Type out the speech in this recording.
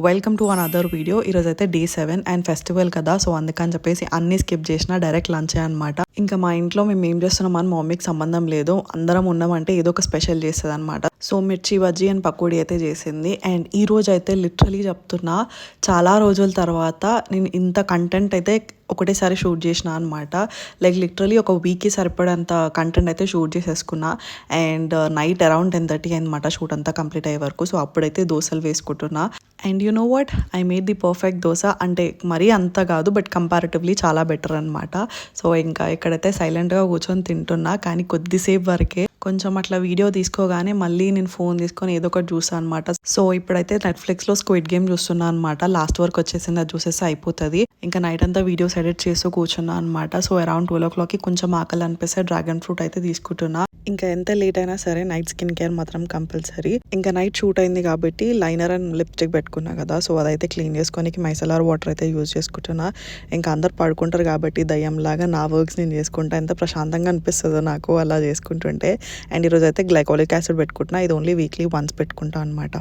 Welcome to another video. ఈరోజు అయితే day 7 and festival కదా, సో అందుకని చెప్పేసి అన్ని స్కిప్ చేసిన డైరెక్ట్ లంచే అనమాట. ఇంకా మా ఇంట్లో మేము ఏం చేస్తున్నాం అని మా మమ్మీకి సంబంధం లేదు, అందరం ఉన్నామంటే ఏదో ఒక స్పెషల్ చేస్తుంది అనమాట. సో మిర్చి బజ్జీ అండ్ పకోడీ అయితే చేసింది. అండ్ ఈ రోజు అయితే లిటరలీ చెప్తున్నా, చాలా రోజుల తర్వాత నేను ఇంత కంటెంట్ అయితే ఒకటేసారి షూట్ చేసిన అనమాట. లైక్ లిటరలీ ఒక వీక్కి సరిపడంత కంటెంట్ అయితే షూట్ చేసేసుకున్నా. అండ్ నైట్ అరౌండ్ 10:30 అనమాట షూట్ అంతా కంప్లీట్ అయ్యే వరకు. సో అప్పుడైతే దోశలు వేసుకుంటున్నా. And you know what, I made the perfect dosa. అంటే మరీ అంత కాదు, బట్ కంపారిటివ్లీ చాలా బెటర్ అనమాట. సో ఇంకా ఇక్కడైతే సైలెంట్గా కూర్చొని తింటున్నా, కానీ కొద్దిసేపు వరకే. కొంచెం అట్లా వీడియో తీసుకోగానే మళ్ళీ నేను ఫోన్ తీసుకొని ఏదో ఒకటి చూసాను అనమాట. సో ఇప్పుడైతే నెట్ఫ్లిక్స్లో స్క్విడ్ గేమ్ చూస్తున్నా అనమాట. లాస్ట్ వరకు వచ్చేసింది, అది చూసేసి అయిపోతుంది. ఇంకా నైట్ అంతా వీడియోస్ ఎడిట్ చేస్తూ కూర్చున్నా అనమాట. సో అరౌండ్ 12 o'clockకి కొంచెం ఆకలి అనిపిస్తే డ్రాగన్ ఫ్రూట్ అయితే తీసుకుంటున్నా. ఇంకా ఎంత లేట్ అయినా సరే నైట్ స్కిన్ కేర్ మాత్రం కంపల్సరీ. ఇంకా నైట్ షూట్ అయింది కాబట్టి లైనర్ అండ్ లిప్స్టిక్ పెట్టుకున్నా కదా, సో అదైతే క్లీన్ చేసుకోనికి మైసెలార్ వాటర్ అయితే యూజ్ చేసుకుంటున్నా. ఇంకా అందరు పడుకుంటారు కాబట్టి దయ్యంలాగా నా వర్క్స్ నేను చేసుకుంటా. ఎంత ప్రశాంతంగా అనిపిస్తుందో నాకు అలా చేసుకుంటుంటే. అండ్ ఈరోజు అయితే గ్లైకాలిక్ యాసిడ్ పెట్టుకుంటున్నా. ఇది ఓన్లీ వీక్లీ వన్స్ పెట్టుకుంటా అనమాట.